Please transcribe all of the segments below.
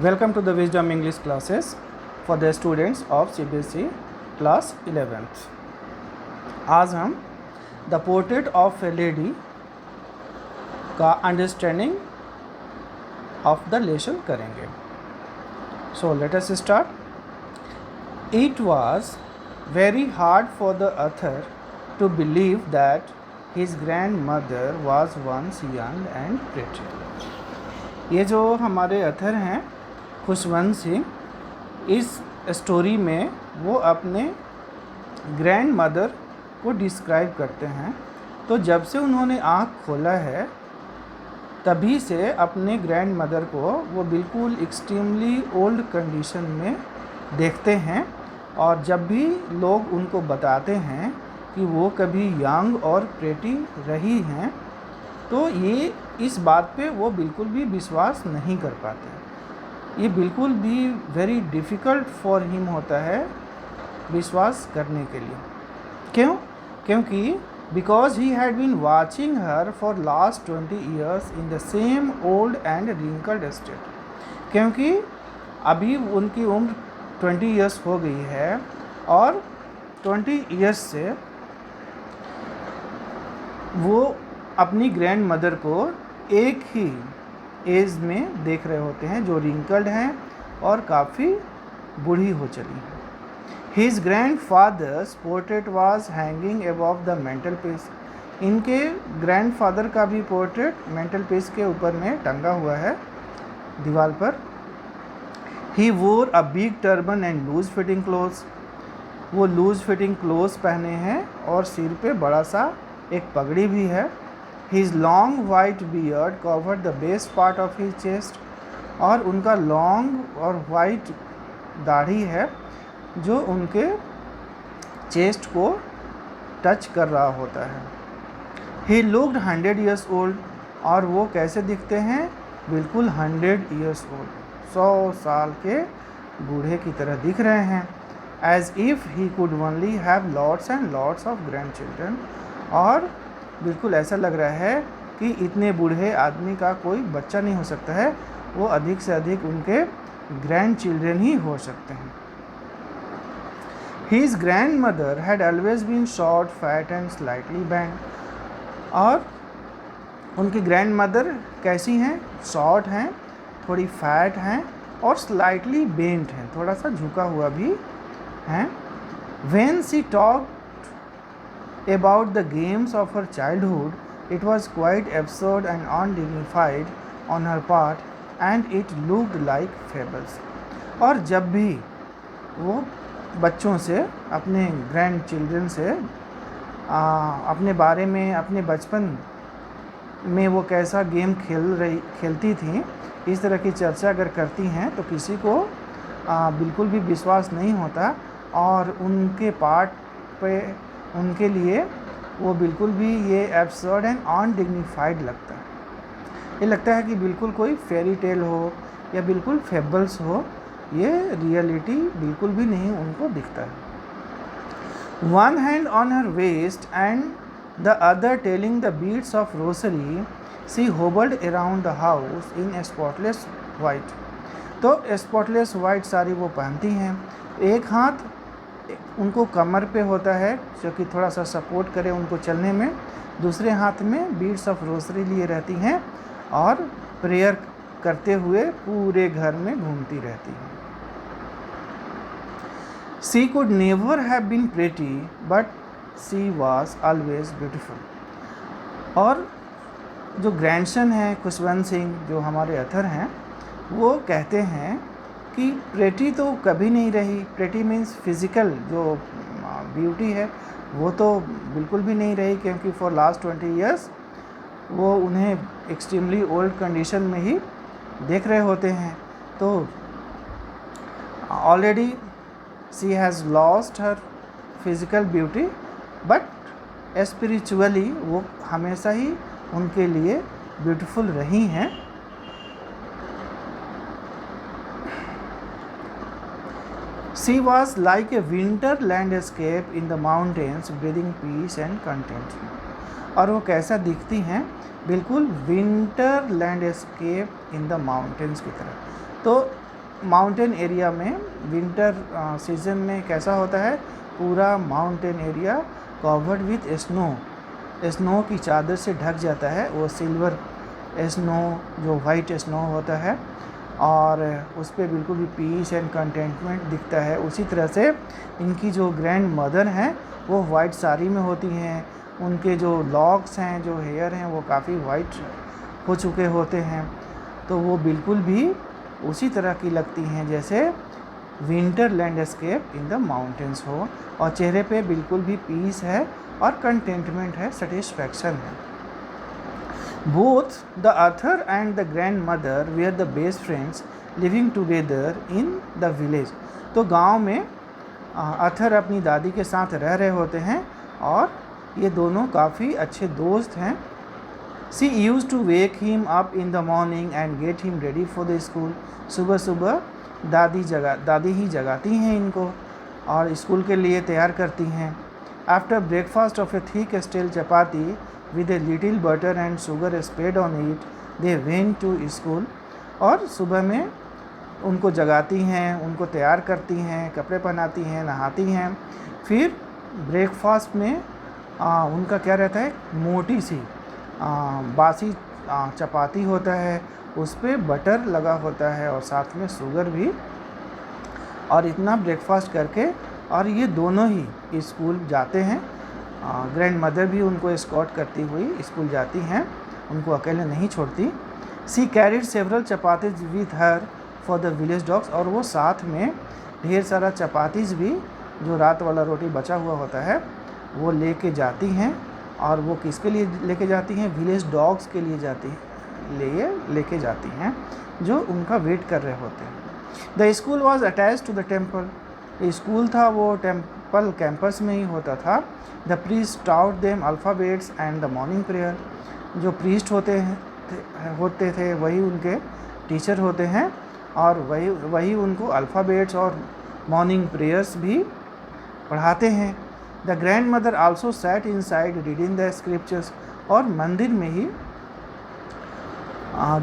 Welcome to the Wisdom English classes for the students of CBSE class 11th। आज हम the portrait of a lady का understanding of the lesson करेंगे। So let us start. It was very hard for the author to believe that his grandmother was once young and pretty. ये जो हमारे author हैं खुशवंत सिंह, इस story में वो अपने ग्रैंड मदर को डिस्क्राइब करते हैं। तो जब से उन्होंने आँख खोला है तभी से अपने ग्रैंड मदर को वो बिल्कुल एक्सट्रीमली ओल्ड कंडीशन में देखते हैं, और जब भी लोग उनको बताते हैं कि वो कभी यंग और प्रेटी रही हैं तो ये इस बात पे वो बिल्कुल भी विश्वास नहीं कर पाते। ये बिल्कुल भी वेरी डिफ़िकल्ट फॉर हिम होता है विश्वास करने के लिए। क्यों? क्योंकि because he had been watching her for last 20 years in the same old and wrinkled state. क्योंकि अभी उनकी उम्र 20 ईयर्स हो गई है और 20 ईयर्स से वो अपनी ग्रैंड मदर को एक ही एज में देख रहे होते हैं जो रिंकल्ड हैं और काफ़ी बूढ़ी हो चली हैं। His grandfather's portrait was hanging above the mantelpiece. इनके ग्रैंड फादर का भी पोर्ट्रेट मेंटल पीस के ऊपर में टंगा हुआ है दीवार पर। He wore a big turban and loose fitting clothes. वो लूज फिटिंग क्लोथ्स पहने हैं और सिर पे बड़ा सा एक पगड़ी भी है। His long white beard covered the best part of his chest। और उनका लॉन्ग और वाइट दाढ़ी है जो उनके चेस्ट को टच कर रहा होता है। He looked 100 years old। और वो कैसे दिखते हैं? बिल्कुल 100 years old, 100 साल के बूढ़े की तरह दिख रहे हैं। As if he could only have lots and lots of grandchildren। और बिल्कुल ऐसा लग रहा है कि इतने बूढ़े आदमी का कोई बच्चा नहीं हो सकता है, वो अधिक से अधिक उनके ग्रैंड चिल्ड्रन ही हो सकते हैं। His grandmother had always been short, fat and slightly bent। और उनकी ग्रैंड मदर कैसी हैं? शॉर्ट हैं, थोड़ी फैट हैं और स्लाइटली बेंट हैं, थोड़ा सा झुका हुआ भी हैं। When she talked about the games of her childhood, it was quite absurd and undignified on her part and it looked like fables। और जब भी वो बच्चों से, अपने ग्रैंड चिल्ड्रन से अपने बारे में, अपने बचपन में वो कैसा गेम खेलती थी, इस तरह की चर्चा अगर करती हैं तो किसी को बिल्कुल भी विश्वास नहीं होता और उनके पार्ट पे उनके लिए वो बिल्कुल भी ये एब्सर्ड एंड अनडिग्निफाइड लगता है। ये लगता है कि बिल्कुल कोई फेरी टेल हो या बिल्कुल फेबल्स हो, ये रियलिटी बिल्कुल भी नहीं उनको दिखता है। One hand on her waist and the other telling the beads of rosary, she hobbled around the house in spotless white. तो स्पॉटलेस वाइट साड़ी वो पहनती हैं, एक हाथ उनको कमर पे होता है जो कि थोड़ा सा सपोर्ट करे उनको चलने में, दूसरे हाथ में बीड्स ऑफ रोसरी लिए रहती हैं और प्रेयर करते हुए पूरे घर में घूमती रहती हैं। She could never have been pretty but she was always beautiful. और जो ग्रैंडसन है खुशवंत सिंह, जो हमारे अथर हैं, वो कहते हैं कि प्रेटी तो कभी नहीं रही। प्रेटी मीन्स फिज़िकल जो ब्यूटी है वो तो बिल्कुल भी नहीं रही, क्योंकि फॉर लास्ट 20 ईयर्स वो उन्हें एक्सट्रीमली ओल्ड कंडीशन में ही देख रहे होते हैं। तो already she has lost her physical beauty but spiritually वो हमेशा ही उनके लिए ब्यूटीफुल रही हैं। She was like a winter landscape in the mountains, breathing peace and content। और वो कैसा दिखती हैं? बिल्कुल winter landscape in the mountains की तरह। तो माउंटेन एरिया में विंटर सीजन में कैसा होता है, पूरा mountain area covered with snow की चादर से ढक जाता है। वो सिल्वर स्नो, जो वाइट स्नो होता है, और उस पर बिल्कुल भी पीस एंड कंटेंटमेंट दिखता है। उसी तरह से इनकी जो ग्रैंड मदर हैं वो वाइट साड़ी में होती हैं। उनके जो लॉक्स हैं, जो हेयर हैं, वो काफ़ी वाइट हो चुके होते हैं। तो वो बिल्कुल भी उसी तरह की लगती हैं जैसे winter landscape in the mountains हो, और चेहरे पे बिल्कुल भी पीस है और कंटेंटमेंट है, सेटिस्फैक्शन है। Both the author and the grandmother were the best friends living together in the village. तो गांव में ऑथर अपनी दादी के साथ रह रहे होते हैं और ये दोनों काफ़ी अच्छे दोस्त हैं। She used to wake him up in the morning and get him ready for the school. सुबह सुबह दादी ही जगाती हैं इनको और स्कूल के लिए तैयार करती हैं। After breakfast of a thick stale chapati with a little butter and sugar spread on it, they went to school. और सुबह में उनको जगाती हैं, उनको तैयार करती हैं, कपड़े पहनाती हैं, नहाती हैं। फिर ब्रेकफास्ट में उनका क्या रहता है, मोटी सी बासी चपाती होता है, उस पर बटर लगा होता है और साथ में शुगर भी। और इतना ब्रेकफास्ट करके और ये दोनों ही स्कूल जाते हैं। ग्रैंड मदर भी उनको एस्कॉर्ट करती हुई स्कूल जाती हैं, उनको अकेले नहीं छोड़ती। She carried several chapatis with her for the village dogs. और वो साथ में ढेर सारा चपातीज भी, जो रात वाला रोटी बचा हुआ होता है, वो लेके जाती हैं। और वो किसके लिए लेके जाती हैं, विलेज डॉग्स के लिए लेके जाती हैं, जो उनका वेट कर रहे होते हैं। The school was attach to the temple. School था वो टेम्पल कैंपस में ही होता था। The priest taught them alphabets and the morning prayer. जो प्रीस्ट होते थे वही उनके टीचर होते हैं, और वही उनको अल्फ़ाबेट्स और मॉर्निंग प्रेयर्स भी पढ़ाते हैं। The grandmother also sat inside reading the scriptures. और मंदिर में ही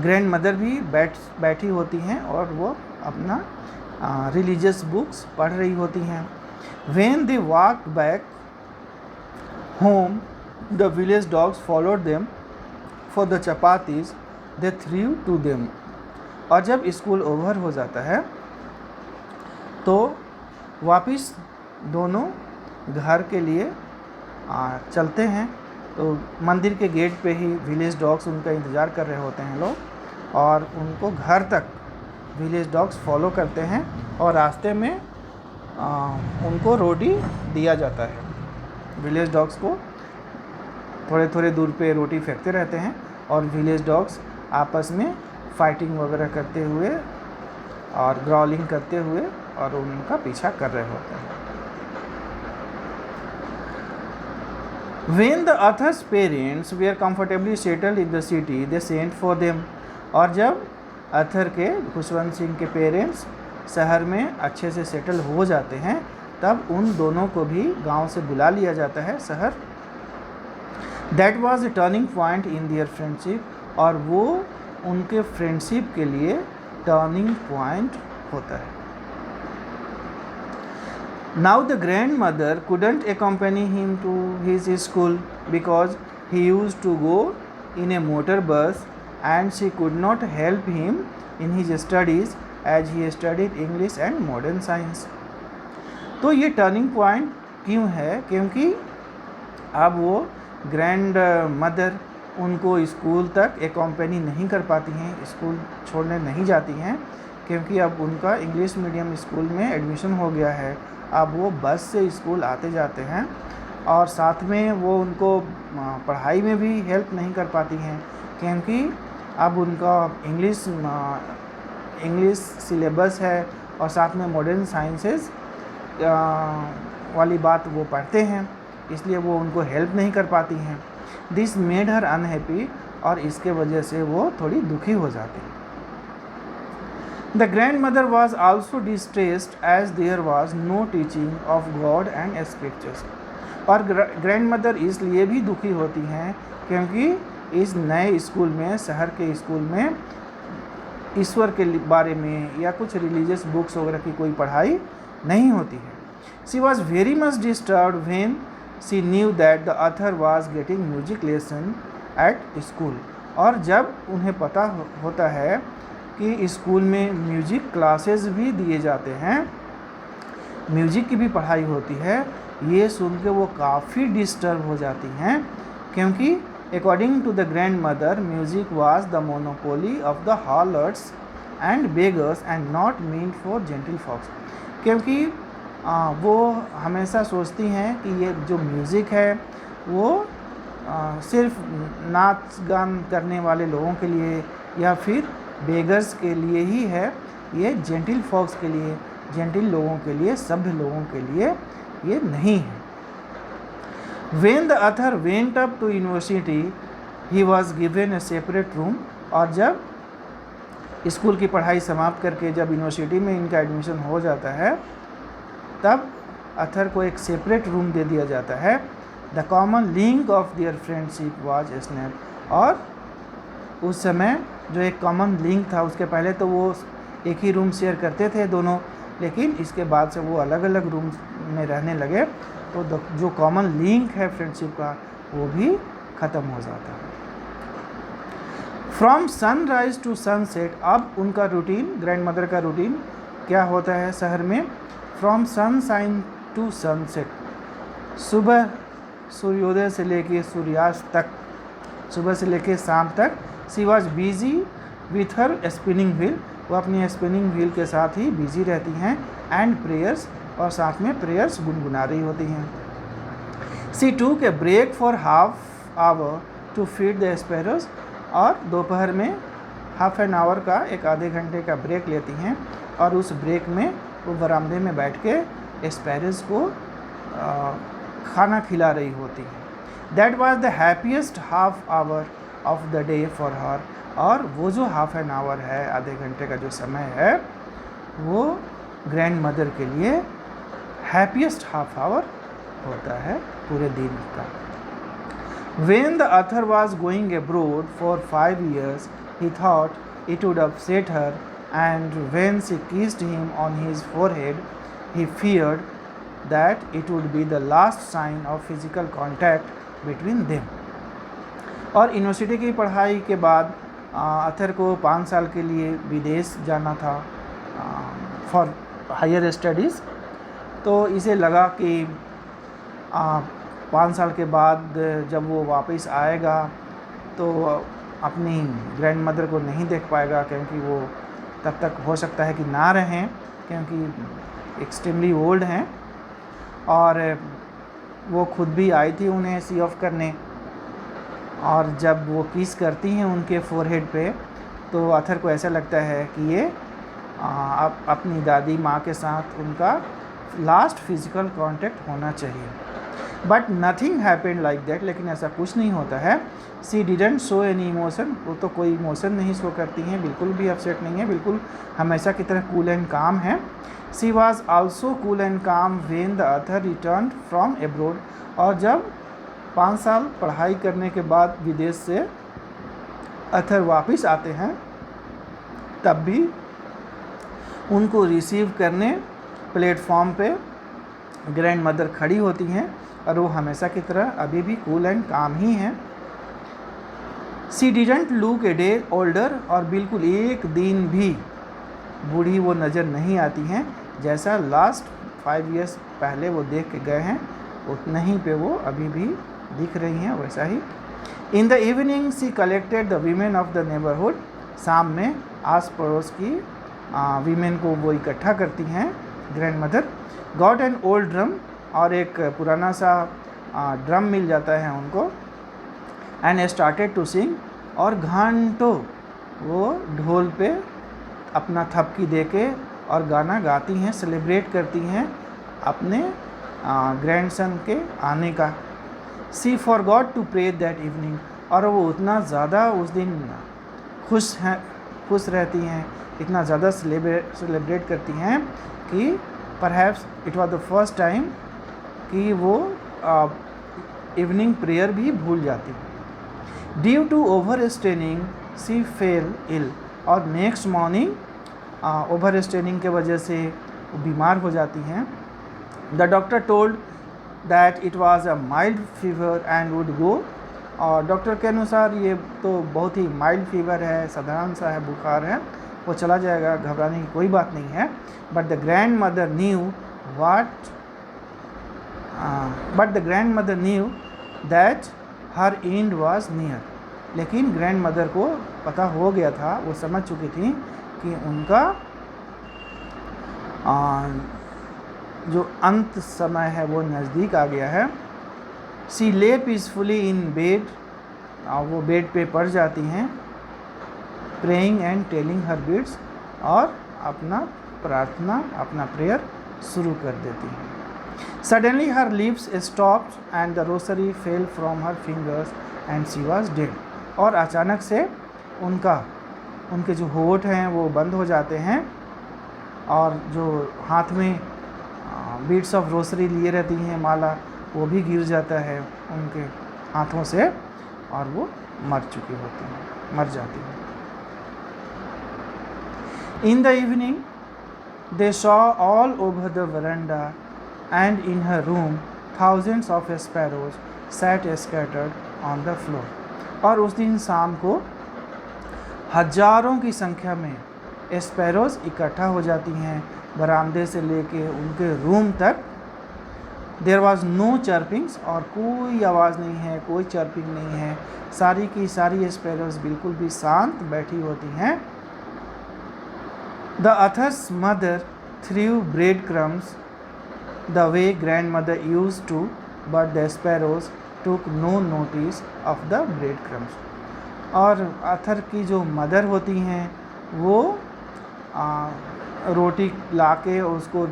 ग्रैंड मदर भी बैठी होती हैं और वो अपना रिलीजियस बुक्स पढ़ रही होती हैं। When they walked back home the village dogs followed them for the chapatis they threw to them. और जब स्कूल ओवर हो जाता है तो वापस दोनों घर के लिए चलते हैं। तो मंदिर के गेट पे ही विलेज डॉग्स उनका इंतज़ार कर रहे होते हैं लोग, और उनको घर तक विलेज डॉग्स फॉलो करते हैं और रास्ते में उनको रोटी दिया जाता है। विलेज डॉग्स को थोड़े थोड़े दूर पे रोटी फेंकते रहते हैं और विलेज डॉग्स आपस में फाइटिंग वगैरह करते हुए और ग्रॉलिंग करते हुए और उनका पीछा कर रहे होते हैं। When the author's parents were comfortably settled in the city, they sent for them. और जब अथर के, खुशवंत सिंह के पेरेंट्स शहर में अच्छे से सेटल हो जाते हैं, तब उन दोनों को भी गांव से बुला लिया जाता है शहर। That was a turning point in their friendship. और वो उनके फ्रेंडशिप के लिए टर्निंग पॉइंट होता है। Now the grandmother couldn't accompany him to his school because he used to go in a motor bus, and she could not help him in his studies as he studied English and modern science. तो ये turning point क्यों है? क्योंकि अब वो grand mother उनको school तक एकम्पनी नहीं कर पाती हैं, स्कूल छोड़ने नहीं जाती हैं, क्योंकि अब उनका इंग्लिश मीडियम स्कूल में एडमिशन हो गया है। अब वो बस से स्कूल आते जाते हैं और साथ में वो उनको पढ़ाई में भी हेल्प नहीं कर पाती हैं, क्योंकि अब उनका इंग्लिश सिलेबस है और साथ में मॉडर्न साइंसेस वाली बात वो पढ़ते हैं, इसलिए वो उनको हेल्प नहीं कर पाती हैं। This made her unhappy. और इसके वजह से वो थोड़ी दुखी हो जाती है। The grandmother was also distressed as there was no teaching of God and scriptures. और ग्रैंडमदर इसलिए भी दुखी होती हैं क्योंकि इस नए स्कूल में, शहर के स्कूल में ईश्वर के बारे में या कुछ रिलीजियस बुक्स वगैरह की कोई पढ़ाई नहीं होती है। She was very much disturb when she knew that the author was getting music lesson at school. और जब उन्हें पता होता है कि स्कूल में म्यूजिक क्लासेस भी दिए जाते हैं, म्यूजिक की भी पढ़ाई होती है, ये सुन के वो काफ़ी डिस्टर्ब हो जाती हैं, क्योंकि according to the grandmother music was the monopoly of the harlots and beggars and not meant for gentle folks. क्योंकि वो हमेशा सोचती हैं कि ये जो म्यूज़िक है वो सिर्फ नाच गान करने वाले लोगों के लिए या फिर बेगर्स के लिए ही है, ये जेंटल फॉक्स के लिए, जेंटल लोगों के लिए, सभ्य लोगों के लिए ये नहीं है। When the author went up to university, he was given a separate room। और जब स्कूल की पढ़ाई समाप्त करके जब यूनिवर्सिटी में इनका एडमिशन हो जाता है, तब अथर को एक सेपरेट रूम दे दिया जाता है। The common link of their friendship was snap. और उस समय जो एक कॉमन लिंक था, उसके पहले तो वो एक ही रूम शेयर करते थे दोनों, लेकिन इसके बाद से वो अलग अलग रूम में रहने लगे, तो जो कॉमन लिंक है फ्रेंडशिप का वो भी ख़त्म हो जाता है। फ्रॉम सनराइज टू सनसेट, अब उनका रूटीन, ग्रैंड मदर का रूटीन क्या होता है शहर में? फ्रॉम सनशाइन टू सनसेट, सुबह सूर्योदय से लेके सूर्यास्त तक, सुबह से लेके शाम तक। She was busy with her spinning wheel, वो अपनी स्पिनिंग व्हील के साथ ही बिजी रहती हैं, एंड प्रेयर्स, और साथ में प्रेयर्स गुनगुना रही होती हैं। She took a break for half hour to feed the sparrows, और दोपहर में हाफ एन आवर का, एक आधे घंटे का ब्रेक लेती हैं, और उस ब्रेक में वो बरामदे में बैठ के स्पैरोज को खाना खिला रही होती हैं। That was the happiest half hour of the day for her. और वो जो हाफ एन आवर है, आधे घंटे का जो समय है, वो ग्रैंड मदर के लिए हैप्पीएस्ट हाफ आवर होता है पूरे दिन का। When the author was going abroad for 5 years, he thought it would upset her, and when she kissed him on his forehead, he feared that it would be the last sign of physical contact between them। और university की पढ़ाई के बाद अथर को 5 साल के लिए विदेश जाना था फॉर हायर स्टडीज़। तो इसे लगा कि 5 साल के बाद जब वो वापस आएगा तो अपनी ग्रैंड मदर को नहीं देख पाएगा, क्योंकि वो तब तक हो सकता है कि ना रहें, क्योंकि एक्सट्रीमली ओल्ड हैं। और वो खुद भी आई थी उन्हें सी ऑफ करने, और जब वो किस करती हैं उनके फोरहेड पे, तो अथर को ऐसा लगता है कि ये अपनी दादी माँ के साथ उनका लास्ट फिजिकल कांटेक्ट होना चाहिए। But nothing happened like that, लेकिन ऐसा कुछ नहीं होता है। सी डिडेंट शो एनी इमोशन, वो तो कोई इमोशन नहीं शो करती हैं, बिल्कुल भी अपसेट नहीं है, बिल्कुल हमेशा की तरह कूल एंड काम है। सी वॉज आल्सो कूल एंड काम when the Athar return from abroad. और जब 5 साल पढ़ाई करने के बाद विदेश से अथर वापस आते हैं, तब भी उनको रिसीव करने प्लेटफॉर्म पे ग्रैंड मदर खड़ी होती हैं, और वो हमेशा की तरह अभी भी कूल एंड काम ही हैं। सी didn't look a day older, और बिल्कुल एक दिन भी बूढ़ी वो नज़र नहीं आती हैं, जैसा लास्ट 5 इयर्स पहले वो देख के गए हैं, उतना ही पे वो अभी भी दिख रही हैं, वैसा ही। In the evening she collected the women of the neighbourhood, शाम में आस पड़ोस की वीमेन को वो इकट्ठा करती हैं grand mother. Got an old drum, और एक पुराना सा ड्रम मिल जाता है उनको, एंड स्टार्टेड टू सिंग, और घंटों वो ढोल पे अपना थपकी दे के और गाना गाती हैं, सेलिब्रेट करती हैं अपने ग्रैंडसन के आने का। She forgot to pray that evening, और वो उतना ज़्यादा उस दिन खुश रहती हैं, इतना ज़्यादा सेलिब्रेट करती हैं कि perhaps it was the first time कि वो इवनिंग प्रेयर भी भूल जाती हैं। Due to over straining she fell ill, और नेक्स्ट मॉर्निंग ओवर स्ट्रेनिंग के वजह से वो बीमार हो जाती हैं। The doctor told that it was a mild fever and would go, और डॉक्टर के अनुसार ये तो बहुत ही माइल्ड फीवर है, साधारण सा है, बुखार है, वो चला जाएगा, घबराने की कोई बात नहीं है। But the grand mother knew that her and was near. लेकिन ग्रैंड मदर को पता हो गया था, वो समझ चुकी थी कि उनका जो अंत समय है वो नज़दीक आ गया है। सी ले पीसफुली इन बेड, वो बेड पे पड़ जाती हैं, praying and telling her beads, और अपना प्रार्थना, अपना प्रेयर शुरू कर देती हैं। Suddenly her lips stopped and the Rossari fell from her fingers and she was dead. और अचानक से उनके जो होठ हैं वो बंद हो जाते हैं, और जो हाथ में बीड्स ऑफ रोसरी लिए रहती हैं, माला, वो भी गिर जाता है उनके हाथों से, और वो मर जाती हैं। In the evening, they saw all over the veranda and in her room thousands of sparrows sat scattered on the floor. और उस दिन शाम को हजारों की संख्या में स्पैरोज इकट्ठा हो जाती हैं, बरामदे से लेके उनके रूम तक। देयर वॉज नो चर्पिंग्स, और कोई आवाज़ नहीं है, कोई चर्पिंग नहीं है, सारी की सारी स्पैरोज बिल्कुल भी शांत बैठी होती हैं। The author's mother threw breadcrumbs the way grandmother used to, but the sparrows took no notice of the breadcrumbs. और अथर की जो मदर होती हैं वो रोटी लाके उसको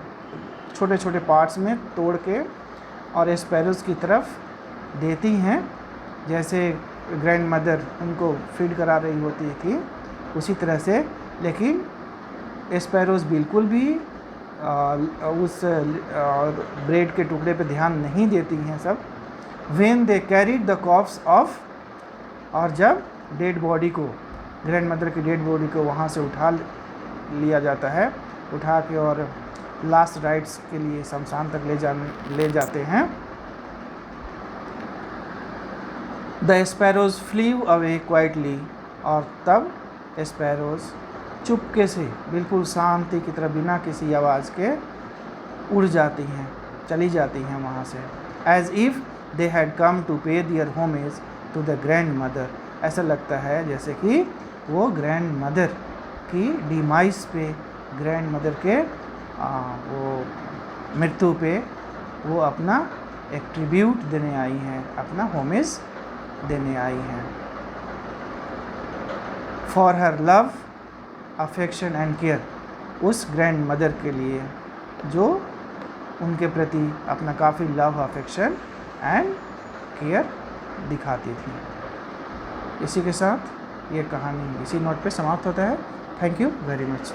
छोटे छोटे पार्ट्स में तोड़ के और स्पैरोज की तरफ देती हैं, जैसे ग्रैंड मदर उनको फीड करा रही होती थी उसी तरह से। लेकिन स्पैरोज बिल्कुल भी उस ब्रेड के टुकड़े पे ध्यान नहीं देती हैं सब। When they carried the corpse off, और जब डेड बॉडी को, ग्रैंड मदर की डेड बॉडी को वहाँ से उठा लिया जाता है, उठा के और लास्ट राइट्स के लिए शमशान तक ले जाते हैं। The sparrows flew away quietly, और तब स्पैरोज चुपके से बिल्कुल शांति की तरह बिना किसी आवाज़ के उड़ जाती हैं, चली जाती हैं वहाँ से। As if they had come to pay their homage to the grandmother, ऐसा लगता है जैसे कि वो ग्रैंड मदर की डिमाइस पे, ग्रैंड मदर के वो मृत्यु पे वो अपना एक ट्रिब्यूट देने आई हैं, अपना होमेज देने आई हैं। For her love, affection and care, उस ग्रैंड मदर के लिए जो उनके प्रति अपना काफ़ी लव, अफेक्शन एंड केयर दिखाती थी। इसी के साथ ये कहानी इसी नोट पे समाप्त होता है। Thank you very much.